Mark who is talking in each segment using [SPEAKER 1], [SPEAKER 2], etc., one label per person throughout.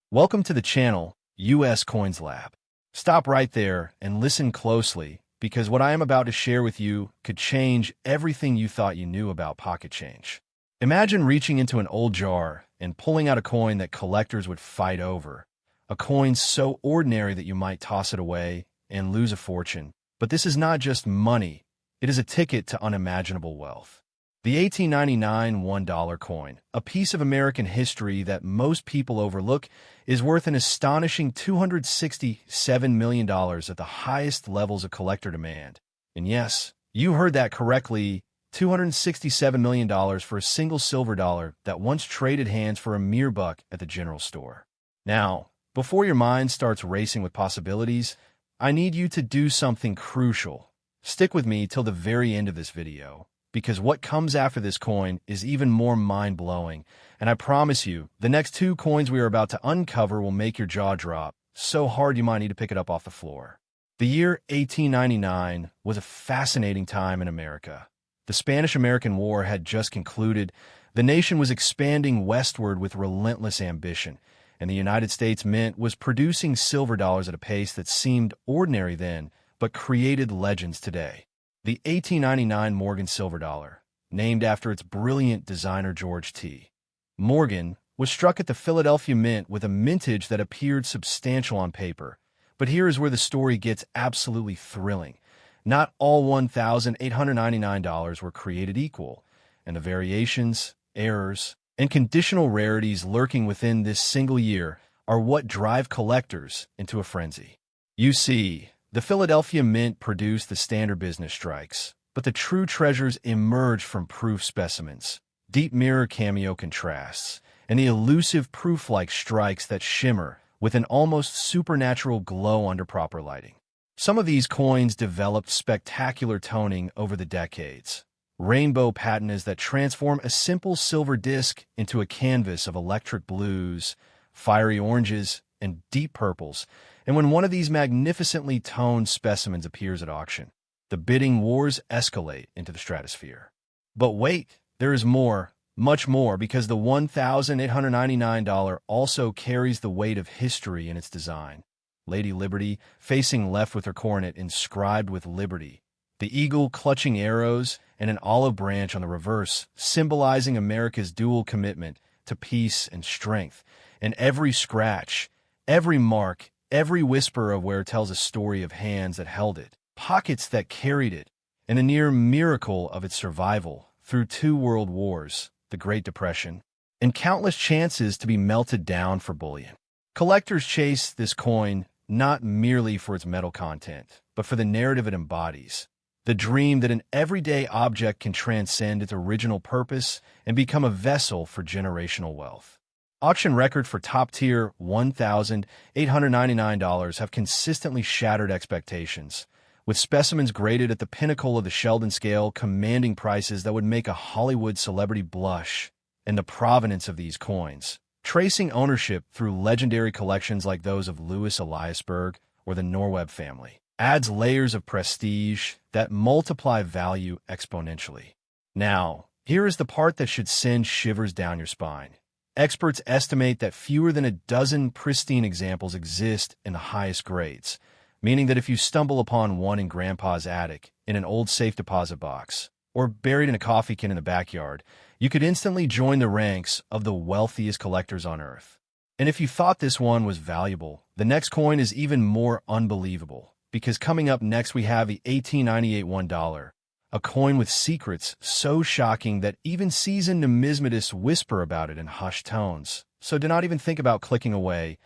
[SPEAKER 1] Welcome to the channel, US Coins Lab. Stop right there and listen closely, because what I am about to share with you could change everything you thought you knew about pocket change. Imagine reaching into an old jar and pulling out a coin that collectors would fight over. A coin so ordinary that you might toss it away and lose a fortune. But this is not just money, it is a ticket to unimaginable wealth. The 1899 $1 coin, a piece of American history that most people overlook, is worth an astonishing $267 million at the highest levels of collector demand. And yes, you heard that correctly, $267 million for a single silver dollar that once traded hands for a mere buck at the general store. Now, before your mind starts racing with possibilities, I need you to do something crucial. Stick with me till the very end of this video, because what comes after this coin is even more mind-blowing, and I promise you, the next two coins we are about to uncover will make your jaw drop so hard you might need to pick it up off the floor. The year 1899 was a fascinating time in America. The Spanish-American War had just concluded, the nation was expanding westward with relentless ambition, and the United States Mint was producing silver dollars at a pace that seemed ordinary then, but created legends today. The 1899 Morgan silver dollar, named after its brilliant designer George T. Morgan, was struck at the Philadelphia Mint with a mintage that appeared substantial on paper. But here is where the story gets absolutely thrilling. Not all $1,899 were created equal, and the variations, errors, and conditional rarities lurking within this single year are what drive collectors into a frenzy. You see, the Philadelphia Mint produced the standard business strikes, but the true treasures emerged from proof specimens, deep mirror cameo contrasts, and the elusive proof-like strikes that shimmer with an almost supernatural glow under proper lighting. Some of these coins developed spectacular toning over the decades, rainbow patinas that transform a simple silver disc into a canvas of electric blues, fiery oranges, and deep purples. And when one of these magnificently toned specimens appears at auction, the bidding wars escalate into the stratosphere. But wait, there is more, much more, because the $1,899 also carries the weight of history in its design. Lady Liberty, facing left with her coronet inscribed with liberty, the eagle clutching arrows, and an olive branch on the reverse, symbolizing America's dual commitment to peace and strength. And every scratch, every mark, every whisper of wear tells a story of hands that held it, pockets that carried it, and a near miracle of its survival through 2 world wars, the Great Depression, and countless chances to be melted down for bullion. Collectors chase this coin not merely for its metal content, but for the narrative it embodies, the dream that an everyday object can transcend its original purpose and become a vessel for generational wealth. Auction records for top-tier $1,899 have consistently shattered expectations, with specimens graded at the pinnacle of the Sheldon scale commanding prices that would make a Hollywood celebrity blush. And the provenance of these coins, tracing ownership through legendary collections like those of Louis Eliasberg or the Norweb family, adds layers of prestige that multiply value exponentially. Now, here is the part that should send shivers down your spine. Experts estimate that fewer than a dozen pristine examples exist in the highest grades, meaning that if you stumble upon one in Grandpa's attic, in an old safe deposit box, or buried in a coffee can in the backyard, you could instantly join the ranks of the wealthiest collectors on Earth. And if you thought this one was valuable, the next coin is even more unbelievable, because coming up next we have the 1898 $1. A coin with secrets so shocking that even seasoned numismatists whisper about it in hushed tones. So do not even think about clicking away.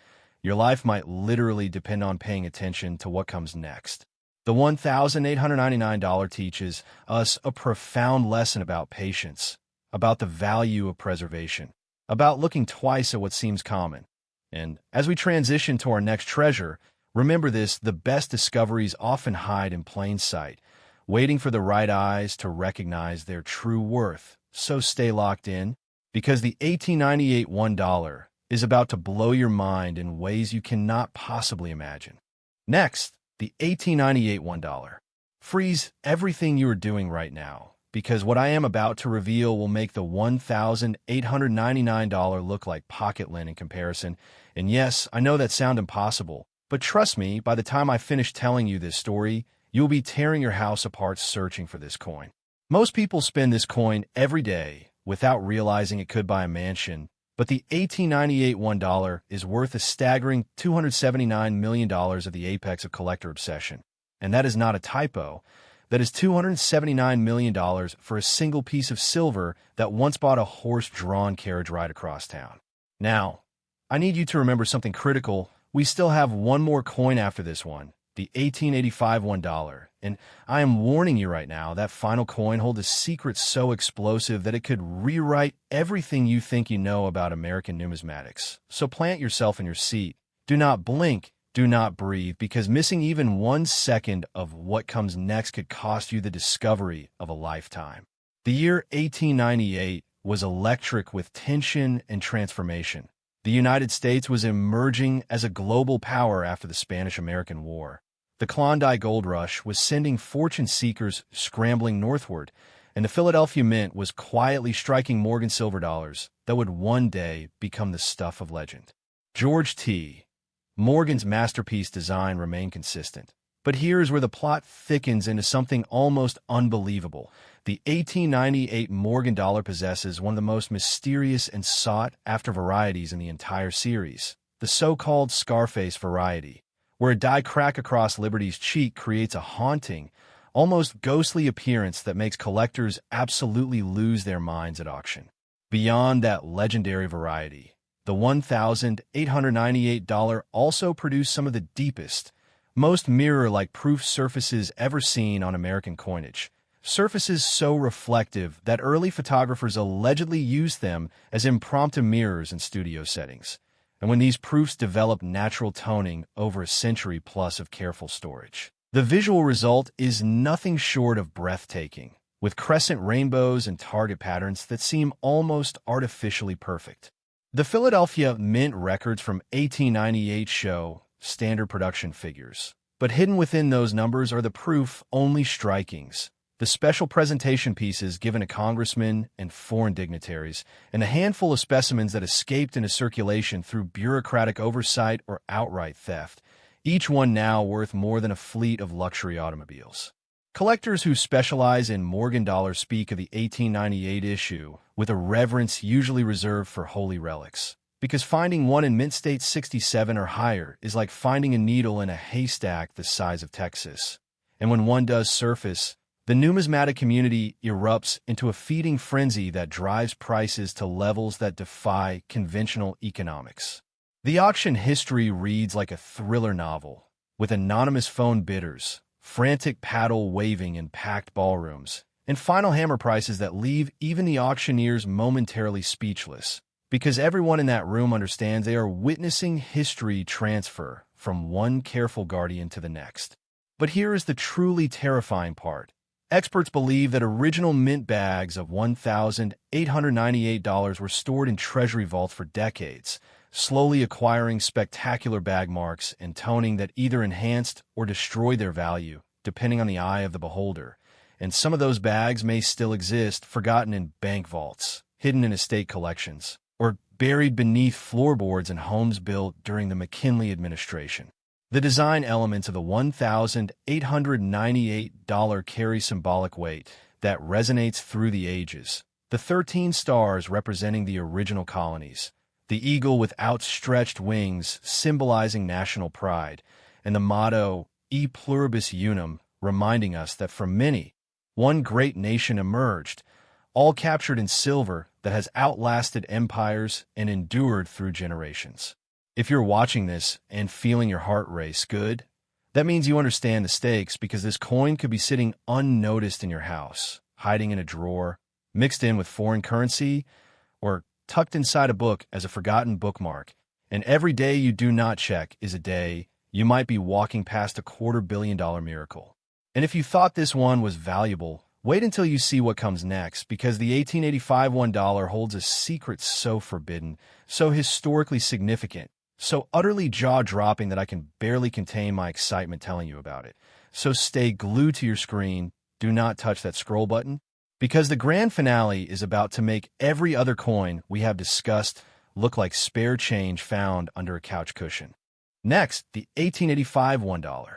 [SPEAKER 1] Your life might literally depend on paying attention to what comes next. The $1,899 teaches us a profound lesson about patience, about the value of preservation, about looking twice at what seems common. And as we transition to our next treasure, remember this: the best discoveries often hide in plain sight, waiting for the right eyes to recognize their true worth. So stay locked in, because the 1898 $1 is about to blow your mind in ways you cannot possibly imagine. Next, the 1898 $1. Freeze everything you are doing right now, because what I am about to reveal will make the $1,899 look like pocket lint in comparison. And yes, I know that sounds impossible, but trust me, by the time I finish telling you this story, you'll be tearing your house apart searching for this coin. Most people spend this coin every day without realizing it could buy a mansion, but the 1898 $1 is worth a staggering $279 million at the apex of collector obsession. And that is not a typo. That is $279 million for a single piece of silver that once bought a horse-drawn carriage ride across town. Now, I need you to remember something critical. We still have one more coin after this one, the 1885 $1. And I am warning you right now, that final coin holds a secret so explosive that it could rewrite everything you think you know about American numismatics. So plant yourself in your seat. Do not blink. Do not breathe, because missing even 1 second of what comes next could cost you the discovery of a lifetime. The year 1898 was electric with tension and transformation. The United States was emerging as a global power after the Spanish-American War. The Klondike Gold Rush was sending fortune seekers scrambling northward, and the Philadelphia Mint was quietly striking Morgan silver dollars that would one day become the stuff of legend. George T. Morgan's masterpiece design remained consistent. But here's where the plot thickens into something almost unbelievable. The 1898 Morgan dollar possesses one of the most mysterious and sought-after varieties in the entire series, the so-called Scarface variety, where a die crack across Liberty's cheek creates a haunting, almost ghostly appearance that makes collectors absolutely lose their minds at auction. Beyond that legendary variety, the $1,898 also produced some of the deepest, most mirror-like proof surfaces ever seen on American coinage. Surfaces so reflective that early photographers allegedly used them as impromptu mirrors in studio settings. And when these proofs develop natural toning over a century plus of careful storage, the visual result is nothing short of breathtaking, with crescent rainbows and target patterns that seem almost artificially perfect. The Philadelphia Mint records from 1898 show standard production figures, but hidden within those numbers are the proof-only strikings, the special presentation pieces given to congressmen and foreign dignitaries, and a handful of specimens that escaped into circulation through bureaucratic oversight or outright theft, each one now worth more than a fleet of luxury automobiles. Collectors who specialize in Morgan dollars speak of the 1898 issue with a reverence usually reserved for holy relics, because finding one in mint state 67 or higher is like finding a needle in a haystack the size of Texas. And when one does surface, the numismatic community erupts into a feeding frenzy that drives prices to levels that defy conventional economics. The auction history reads like a thriller novel, with anonymous phone bidders, frantic paddle waving in packed ballrooms, and final hammer prices that leave even the auctioneers momentarily speechless, because everyone in that room understands they are witnessing history transfer from one careful guardian to the next. But here is the truly terrifying part. Experts believe that original mint bags of $1,898 were stored in Treasury vaults for decades, slowly acquiring spectacular bag marks and toning that either enhanced or destroyed their value, depending on the eye of the beholder. And some of those bags may still exist, forgotten in bank vaults, hidden in estate collections, or buried beneath floorboards in homes built during the McKinley administration. The design elements of the $1,898 carry symbolic weight that resonates through the ages. The 13 stars representing the original colonies, the eagle with outstretched wings symbolizing national pride, and the motto, E pluribus unum, reminding us that from many, one great nation emerged, all captured in silver that has outlasted empires and endured through generations. If you're watching this and feeling your heart race, good, that means you understand the stakes, because this coin could be sitting unnoticed in your house, hiding in a drawer, mixed in with foreign currency, or tucked inside a book as a forgotten bookmark. And every day you do not check is a day you might be walking past a $250 million miracle. And if you thought this one was valuable, wait until you see what comes next, because the 1885 $1 holds a secret so forbidden, so historically significant, so utterly jaw-dropping that I can barely contain my excitement telling you about it. So stay glued to your screen, do not touch that scroll button, Because the grand finale is about to make every other coin we have discussed look like spare change found under a couch cushion. Next, the 1885 $1.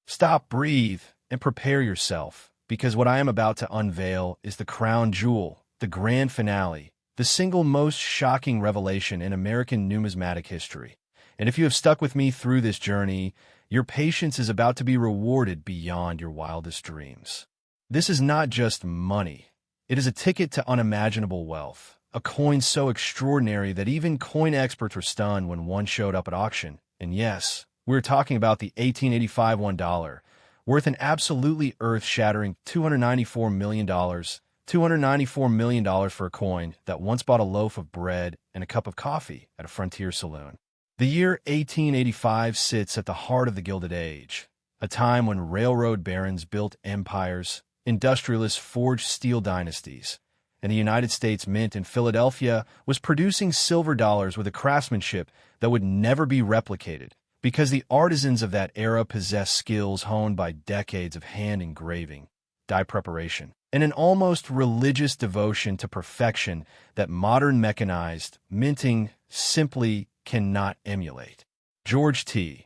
[SPEAKER 1] Stop, breathe, and prepare yourself, because what I am about to unveil is the crown jewel, the grand finale, the single most shocking revelation in American numismatic history. And if you have stuck with me through this journey, your patience is about to be rewarded beyond your wildest dreams. This is not just money. It is a ticket to unimaginable wealth, a coin so extraordinary that even coin experts were stunned when one showed up at auction. And yes, we're talking about the 1885 $1, worth an absolutely earth-shattering $294 million. $294 million for a coin that once bought a loaf of bread and a cup of coffee at a frontier saloon. The year 1885 sits at the heart of the Gilded Age, a time when railroad barons built empires, industrialists forged steel dynasties, and the United States Mint in Philadelphia was producing silver dollars with a craftsmanship that would never be replicated, because the artisans of that era possessed skills honed by decades of hand engraving, die preparation, and an almost religious devotion to perfection that modern mechanized minting simply cannot emulate. George T.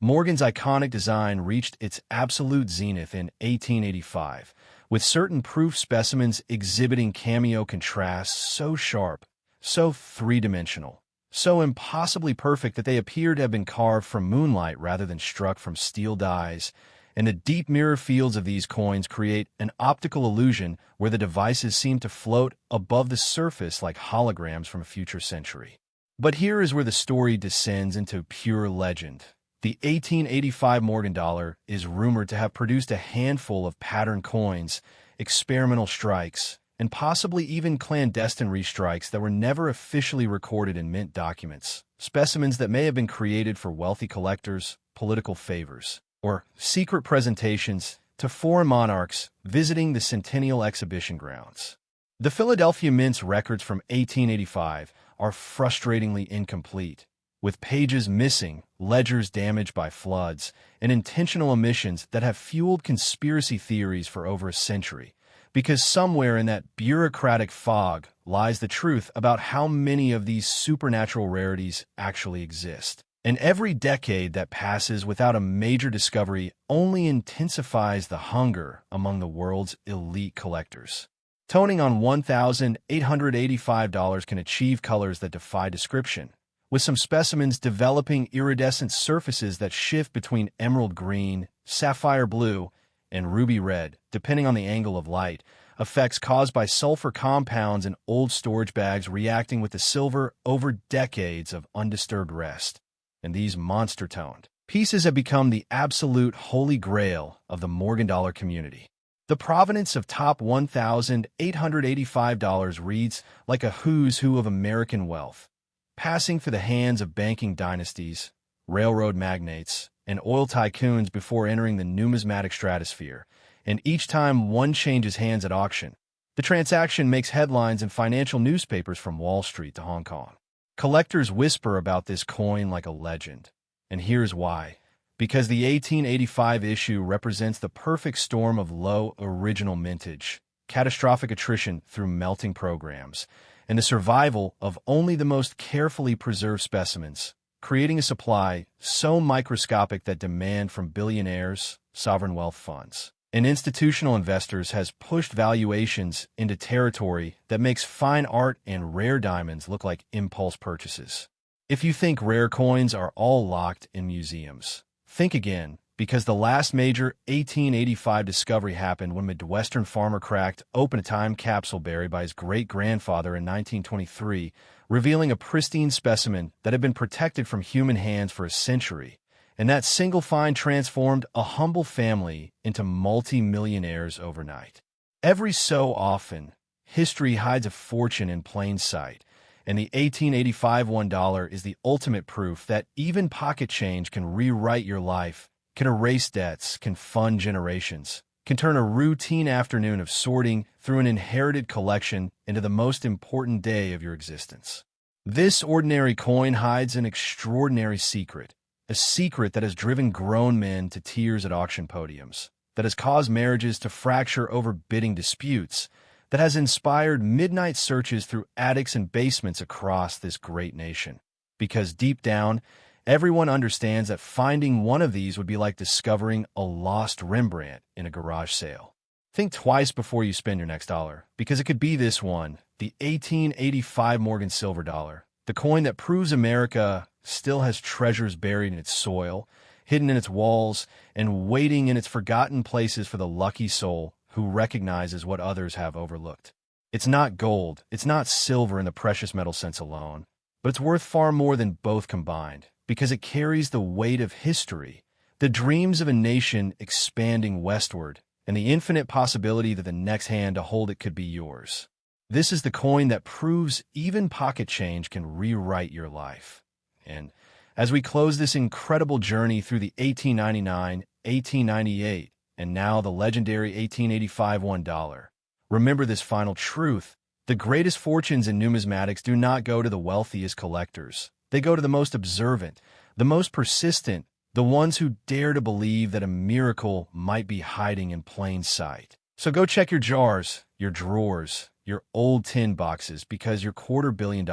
[SPEAKER 1] Morgan's iconic design reached its absolute zenith in 1885, with certain proof specimens exhibiting cameo contrasts so sharp, so three-dimensional, so impossibly perfect that they appear to have been carved from moonlight rather than struck from steel dies, and the deep mirror fields of these coins create an optical illusion where the devices seem to float above the surface like holograms from a future century. But here is where the story descends into pure legend. The 1885 Morgan dollar is rumored to have produced a handful of pattern coins, experimental strikes, and possibly even clandestine restrikes that were never officially recorded in mint documents, specimens that may have been created for wealthy collectors, political favors, or secret presentations to foreign monarchs visiting the Centennial Exhibition grounds. The Philadelphia Mint's records from 1885 are frustratingly incomplete, with pages missing, ledgers damaged by floods, and intentional omissions that have fueled conspiracy theories for over a century, because somewhere in that bureaucratic fog lies the truth about how many of these supernatural rarities actually exist. And every decade that passes without a major discovery only intensifies the hunger among the world's elite collectors. Toning on $1,885 can achieve colors that defy description, with some specimens developing iridescent surfaces that shift between emerald green, sapphire blue, and ruby red, depending on the angle of light, effects caused by sulfur compounds in old storage bags reacting with the silver over decades of undisturbed rest. And these monster-toned pieces have become the absolute holy grail of the Morgan dollar community. The provenance of top $1,885 reads like a who's who of American wealth, passing through the hands of banking dynasties, railroad magnates, and oil tycoons before entering the numismatic stratosphere, and each time one changes hands at auction, the transaction makes headlines in financial newspapers from Wall Street to Hong Kong. Collectors whisper about this coin like a legend, and here's why. Because the 1885 issue represents the perfect storm of low original mintage, catastrophic attrition through melting programs, and the survival of only the most carefully preserved specimens, creating a supply so microscopic that demand from billionaires, sovereign wealth funds, and institutional investors has pushed valuations into territory that makes fine art and rare diamonds look like impulse purchases. If you think rare coins are all locked in museums, think again, because the last major 1885 discovery happened when a Midwestern farmer cracked open a time capsule buried by his great-grandfather in 1923, revealing a pristine specimen that had been protected from human hands for a century, and that single find transformed a humble family into multi-millionaires overnight. Every so often, history hides a fortune in plain sight, and the 1885 $1 is the ultimate proof that even pocket change can rewrite your life, can erase debts, can fund generations, can turn a routine afternoon of sorting through an inherited collection into the most important day of your existence. This ordinary coin hides an extraordinary secret, a secret that has driven grown men to tears at auction podiums, that has caused marriages to fracture over bidding disputes, that has inspired midnight searches through attics and basements across this great nation. Because deep down, everyone understands that finding one of these would be like discovering a lost Rembrandt in a garage sale. Think twice before you spend your next dollar, because it could be this one, the 1885 Morgan silver dollar, the coin that proves America still has treasures buried in its soil, hidden in its walls, and waiting in its forgotten places for the lucky soul who recognizes what others have overlooked. It's not gold, it's not silver in the precious metal sense alone, but it's worth far more than both combined, because it carries the weight of history, the dreams of a nation expanding westward, and the infinite possibility that the next hand to hold it could be yours. This is the coin that proves even pocket change can rewrite your life. And as we close this incredible journey through the 1899, 1898, and now the legendary 1885 $1, remember this final truth. The greatest fortunes in numismatics do not go to the wealthiest collectors. They go to the most observant, the most persistent, the ones who dare to believe that a miracle might be hiding in plain sight. So go check your jars, your drawers, your old tin boxes, because your $250 million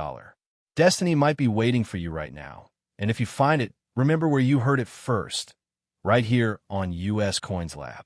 [SPEAKER 1] destiny might be waiting for you right now. And if you find it, remember where you heard it first, right here on US Coins Lab.